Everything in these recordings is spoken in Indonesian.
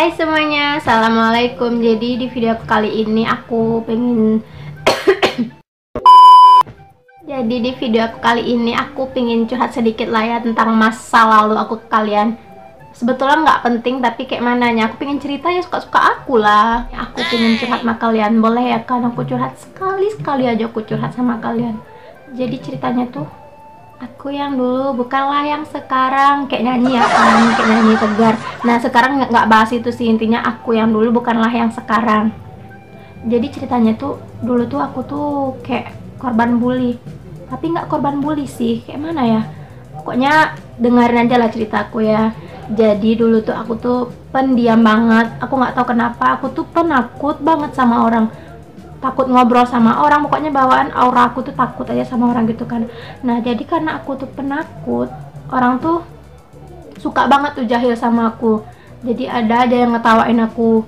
Hai semuanya, assalamualaikum. Jadi di video kali ini aku pengen curhat sedikit lah ya tentang masa lalu aku ke kalian. Sebetulnya nggak penting tapi kayak mananya aku pengen cerita ya suka-suka aku lah. Aku pengen curhat sama kalian, boleh ya kan? Aku curhat sekali aja aku curhat sama kalian. Jadi ceritanya tuh aku yang dulu bukanlah yang sekarang, kayak nyanyi ya kan, kayak nyanyi Tegar. Nah sekarang nggak bahas itu sih, intinya aku yang dulu bukanlah yang sekarang. Jadi ceritanya tuh dulu tuh aku tuh kayak korban bully, tapi nggak korban bully sih, kayak mana ya, pokoknya dengerin aja lah ceritaku ya. Jadi dulu tuh aku tuh pendiam banget, aku nggak tahu kenapa aku tuh penakut banget sama orang, takut ngobrol sama orang, pokoknya bawaan aura aku tuh takut aja sama orang gitu kan. Nah jadi karena aku tuh penakut, orang tuh suka banget tuh jahil sama aku. Jadi ada aja yang ngetawain aku,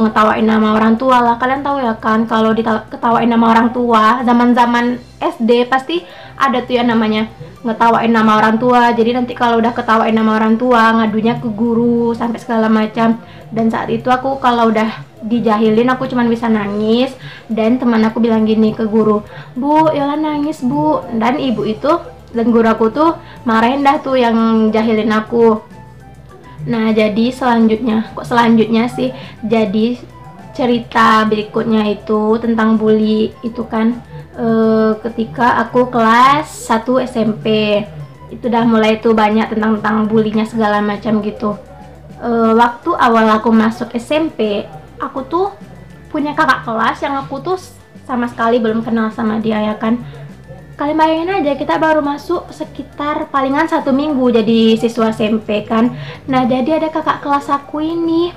ngetawain nama orang tua lah. Kalian tahu ya kan, kalau diketawain nama orang tua zaman SD pasti ada tuh ya namanya ngetawain nama orang tua. Jadi nanti kalau udah ketawain nama orang tua ngadunya ke guru sampai segala macam. Dan saat itu aku kalau udah dijahilin aku cuman bisa nangis, dan teman aku bilang gini ke guru, "Bu, Yola nangis, Bu." Dan ibu itu dan guru aku tuh marahin dah tuh yang jahilin aku. Nah jadi selanjutnya sih, jadi cerita berikutnya itu tentang bully itu kan, ketika aku kelas 1 SMP itu udah mulai tuh banyak tentang bulinya segala macam gitu. Waktu awal aku masuk SMP, aku tuh punya kakak kelas yang aku tuh sama sekali belum kenal sama dia ya kan. Kalian bayangin aja, kita baru masuk sekitar palingan 1 minggu jadi siswa SMP kan. Nah jadi ada kakak kelas aku ini,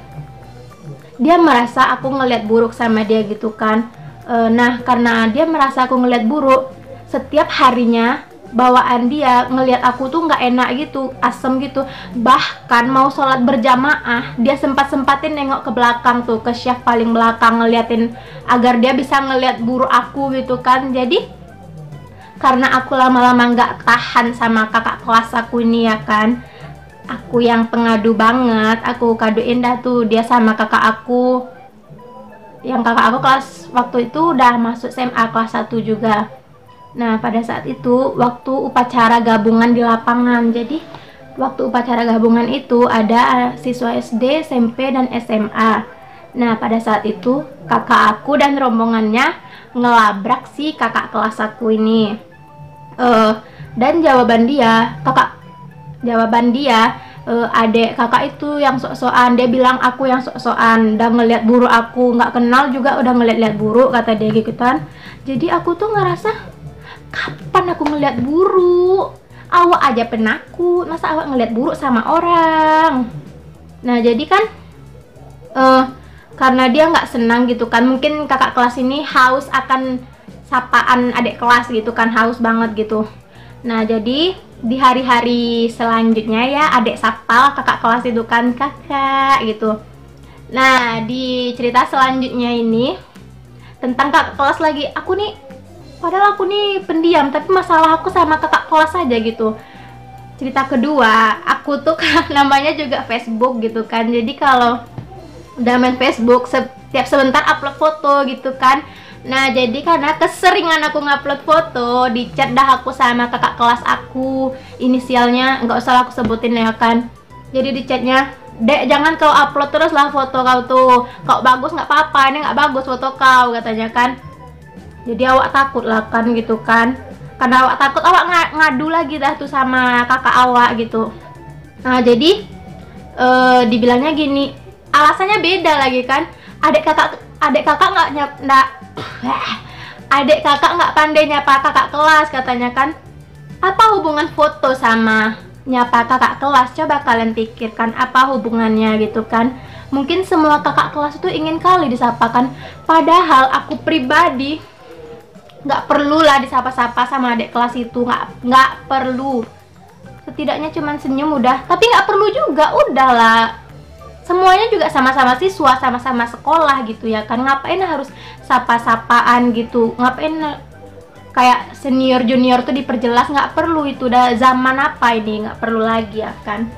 dia merasa aku ngeliat buruk sama dia gitu kan. Nah karena dia merasa aku ngeliat buruk, setiap harinya bawaan dia ngelihat aku tuh nggak enak gitu, asem gitu. Bahkan mau sholat berjamaah dia sempat-sempatin nengok ke belakang tuh, ke syaf paling belakang, ngeliatin agar dia bisa ngelihat buruk aku gitu kan. Jadi karena aku lama-lama nggak tahan sama kakak kelas aku ini ya kan, aku yang pengadu banget, aku kaduin dah tuh dia sama kakak aku. Yang kakak aku kelas waktu itu udah masuk SMA kelas 1 juga. Nah pada saat itu waktu upacara gabungan di lapangan. Jadi waktu upacara gabungan itu ada siswa SD, SMP, dan SMA. Nah pada saat itu kakak aku dan rombongannya ngelabrak si kakak kelas aku ini. Dan jawaban dia, adek kakak itu yang sok-sokan. Dia bilang aku yang sok-sokan, udah ngeliat buruk aku, nggak kenal juga udah ngeliat-liat buruk, kata dia gitu kan. Jadi aku tuh ngerasa, kapan aku ngeliat buruk? Awak aja penakut, masa awak ngeliat buruk sama orang? Nah jadi kan karena dia nggak senang gitu kan, mungkin kakak kelas ini haus akan sapaan adik kelas gitu kan, haus banget gitu. Nah jadi di hari-hari selanjutnya ya adik sapa kakak kelas itu kan, kakak gitu. Nah di cerita selanjutnya ini tentang kakak kelas lagi. Padahal aku nih pendiam, tapi masalah aku sama kakak kelas aja gitu. Cerita kedua, aku tuh namanya juga Facebook gitu kan. Jadi kalau udah main Facebook, setiap sebentar upload foto gitu kan. Nah jadi karena keseringan aku ngupload foto, di chat dah aku sama kakak kelas aku, inisialnya nggak usah aku sebutin ya kan. Jadi di chatnya, "Dek, jangan kau upload terus lah foto kau tuh, kau bagus nggak apa-apa, ini nggak bagus foto kau," katanya kan. Jadi awak takut lah kan gitu kan, karena awak takut awak ngadu lagi dah tuh sama kakak awak gitu. Nah jadi dibilangnya gini, alasannya beda lagi kan. Adik kakak nggak pandai nyapa kakak kelas, katanya kan. Apa hubungan foto sama nyapa kakak kelas? Coba kalian pikirkan apa hubungannya gitu kan. Mungkin semua kakak kelas itu ingin kali disapa kan, padahal aku pribadi nggak perlu lah disapa-sapa sama adik kelas itu, nggak perlu. Setidaknya cuman senyum udah, tapi nggak perlu juga, udahlah. Semuanya juga sama-sama siswa, sama-sama sekolah gitu ya kan, ngapain harus sapa-sapaan gitu, ngapain kayak senior junior tuh diperjelas, nggak perlu. Itu udah zaman apa ini, nggak perlu lagi ya kan.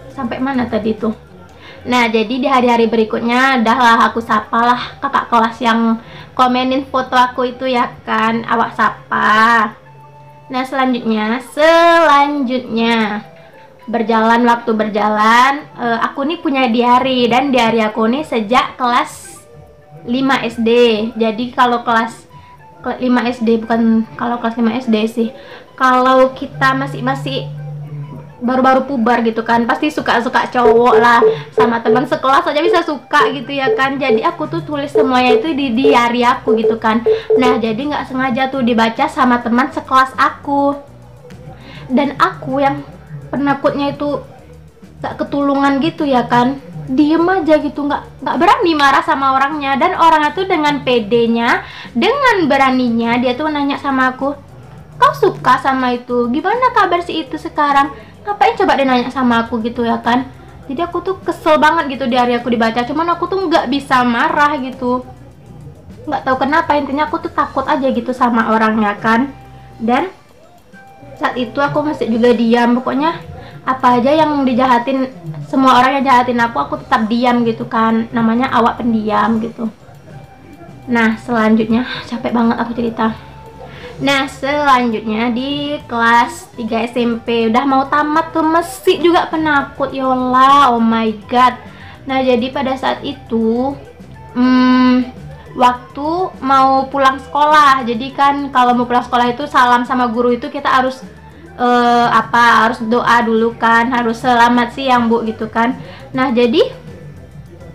Sampai mana tadi tuh? Nah, jadi di hari-hari berikutnya udahlah aku sapalah kakak kelas yang komenin foto aku itu ya kan, awak sapa. Nah, selanjutnya waktu berjalan, aku nih punya diary, dan diary aku nih sejak kelas 5 SD. Jadi kalau kelas 5 SD, bukan, kalau kelas 5 SD sih, kalau kita masih baru-baru puber gitu kan, pasti suka-suka cowok lah, sama teman sekelas aja bisa suka gitu ya kan. Jadi aku tuh tulis semuanya itu di diary aku gitu kan. Nah, jadi nggak sengaja tuh dibaca sama teman sekelas aku, dan aku yang penakutnya itu gak ketulungan gitu ya kan, diem aja gitu, nggak berani marah sama orangnya. Dan orangnya tuh dengan pedenya, dengan beraninya dia tuh nanya sama aku, kau suka sama itu, gimana kabar si itu sekarang, ngapain coba dia nanya sama aku gitu ya kan. Jadi aku tuh kesel banget gitu di hari aku dibaca, cuman aku tuh nggak bisa marah gitu, nggak tahu kenapa, intinya aku tuh takut aja gitu sama orangnya kan. Dan saat itu aku masih juga diam, pokoknya apa aja yang dijahatin, semua orang yang jahatin aku tetap diam gitu kan, namanya awak pendiam gitu. Nah, selanjutnya capek banget aku cerita. Nah, selanjutnya di kelas 3 SMP, udah mau tamat tuh, masih juga penakut, yola, oh my god. Nah, jadi pada saat itu waktu mau pulang sekolah, jadi kan kalau mau pulang sekolah itu salam sama guru itu kita harus harus doa dulu kan, harus selamat siang bu gitu kan. Nah, jadi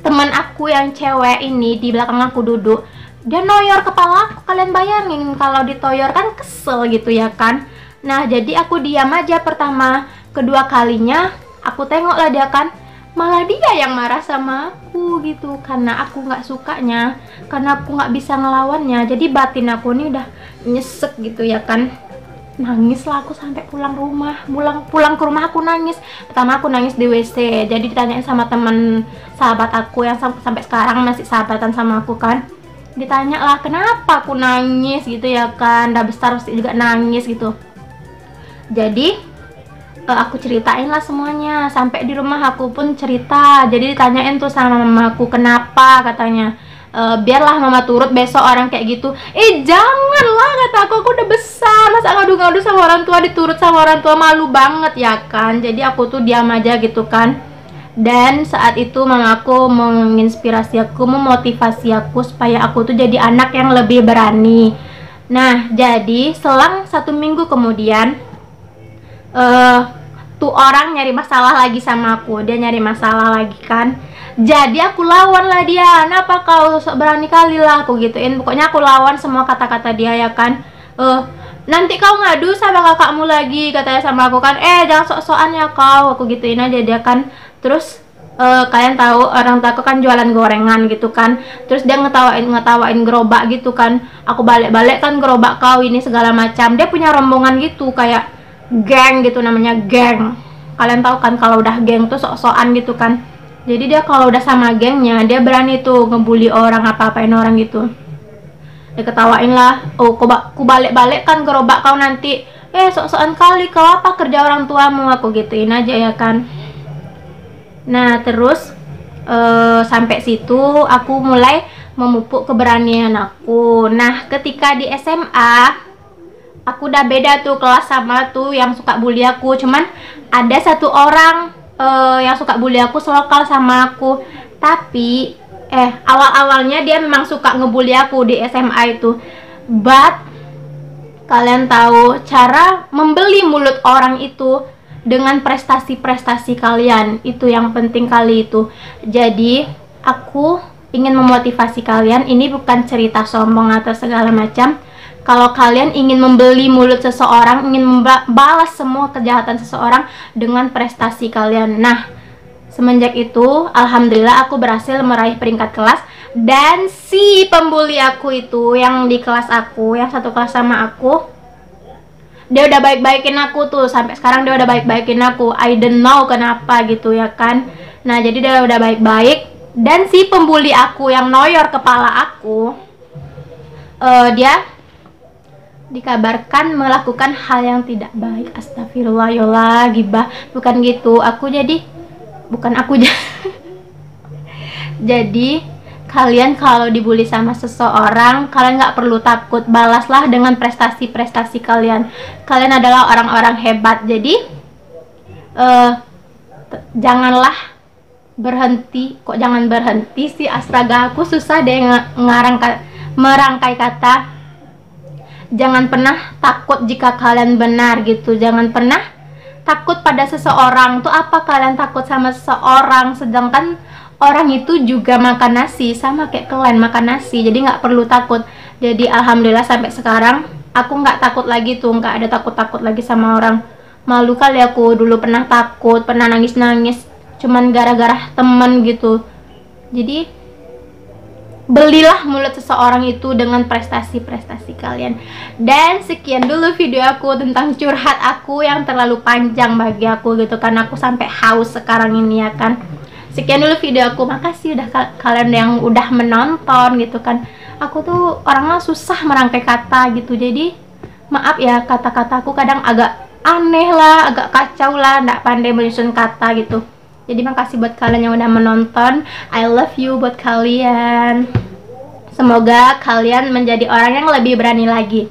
teman aku yang cewek ini di belakang aku duduk, dia noyor kepala aku. Kalian bayangin kalau ditoyor kan kesel gitu ya kan. Nah, jadi aku diam aja pertama. Kedua kalinya aku tengok lah dia kan, malah dia yang marah sama aku gitu, karena aku nggak sukanya, karena aku nggak bisa ngelawannya. Jadi batin aku nih udah nyesek gitu ya kan. Nangis lah aku sampai pulang ke rumah aku nangis. Pertama aku nangis di WC, jadi ditanyain sama temen sahabat aku yang sampai sekarang masih sahabatan sama aku kan. Ditanya lah kenapa aku nangis gitu ya kan, udah besar pasti juga nangis gitu. Jadi aku ceritain lah semuanya, sampai di rumah aku pun cerita. Jadi ditanyain tuh sama mamaku, kenapa, katanya biarlah mama turut besok orang kayak gitu. Janganlah, kata aku udah besar, masa ngadu-ngadu sama orang tua, diturut sama orang tua, malu banget ya kan. Jadi aku tuh diam aja gitu kan. Dan saat itu mamaku menginspirasi aku, memotivasi aku supaya aku tuh jadi anak yang lebih berani. Nah, jadi selang 1 minggu kemudian tuh orang nyari masalah lagi sama aku. Dia nyari masalah lagi kan. Jadi aku lawan lah dia. Kenapa kau berani kali lah, aku gituin. Pokoknya aku lawan semua kata-kata dia ya kan. Nanti kau ngadu sama kakakmu lagi, katanya sama aku kan. Jangan sok-sokan ya kau, aku gituin aja dia kan. Terus kalian tahu orang tua aku kan jualan gorengan gitu kan. Terus dia ngetawain gerobak gitu kan. Aku balik-balik kan gerobak kau ini segala macam. Dia punya rombongan gitu kayak geng gitu, namanya geng. Kalian tahu kan kalau udah geng tuh sok-sokan gitu kan. Jadi dia kalau udah sama gengnya, dia berani tuh ngebully orang, apa-apain orang gitu. Dia ketawain lah, ku balik-balik kan gerobak kau nanti. Sok-sokan kali kau, apa kerja orang tuamu, aku gituin aja ya kan. Nah, terus sampai situ aku mulai memupuk keberanian aku. Nah, ketika di SMA, aku udah beda tuh kelas sama tuh yang suka bully aku. Cuman ada satu orang yang suka bully aku selokal sama aku. Tapi awal-awalnya dia memang suka ngebully aku di SMA itu. But kalian tahu cara membeli mulut orang itu dengan prestasi-prestasi kalian, itu yang penting kali itu. Jadi aku ingin memotivasi kalian, ini bukan cerita sombong atau segala macam. Kalau kalian ingin membeli mulut seseorang, ingin membalas semua kejahatan seseorang dengan prestasi kalian. Nah, semenjak itu alhamdulillah aku berhasil meraih peringkat kelas. Dan si pembuli aku itu yang di kelas aku, yang satu kelas sama aku, dia udah baik-baikin aku tuh. Sampai sekarang dia udah baik-baikin aku. I don't know kenapa gitu ya kan. Nah, jadi dia udah baik-baik. Dan si pembuli aku yang noyor kepala aku, dia dikabarkan melakukan hal yang tidak baik. Astagfirullah, yola, gibah. Bukan gitu. Bukan aku Jadi kalian kalau dibully sama seseorang, kalian nggak perlu takut, balaslah dengan prestasi-prestasi kalian. Kalian adalah orang-orang hebat. Jadi janganlah berhenti. Kok jangan berhenti sih, astaga, aku susah deh merangkai kata. Jangan pernah takut jika kalian benar gitu. Jangan pernah takut pada seseorang. Tuh apa kalian takut sama seseorang, sedangkan orang itu juga makan nasi sama kayak kalian makan nasi. Jadi nggak perlu takut. Jadi alhamdulillah sampai sekarang aku nggak takut lagi tuh, nggak ada takut-takut lagi sama orang. Malu kali aku, dulu pernah takut, pernah nangis-nangis cuman gara-gara temen gitu. Jadi belilah mulut seseorang itu dengan prestasi-prestasi kalian. Dan sekian dulu video aku tentang curhat aku yang terlalu panjang bagi aku gitu kan. Aku sampai haus sekarang ini ya kan. Sekian dulu video aku. Makasih udah kalian yang udah menonton gitu kan. Aku tuh orangnya susah merangkai kata gitu. Jadi maaf ya, kata-kataku kadang agak aneh lah, agak kacau lah, nggak pandai menyusun kata gitu. Jadi makasih buat kalian yang udah menonton. I love you buat kalian. Semoga kalian menjadi orang yang lebih berani lagi.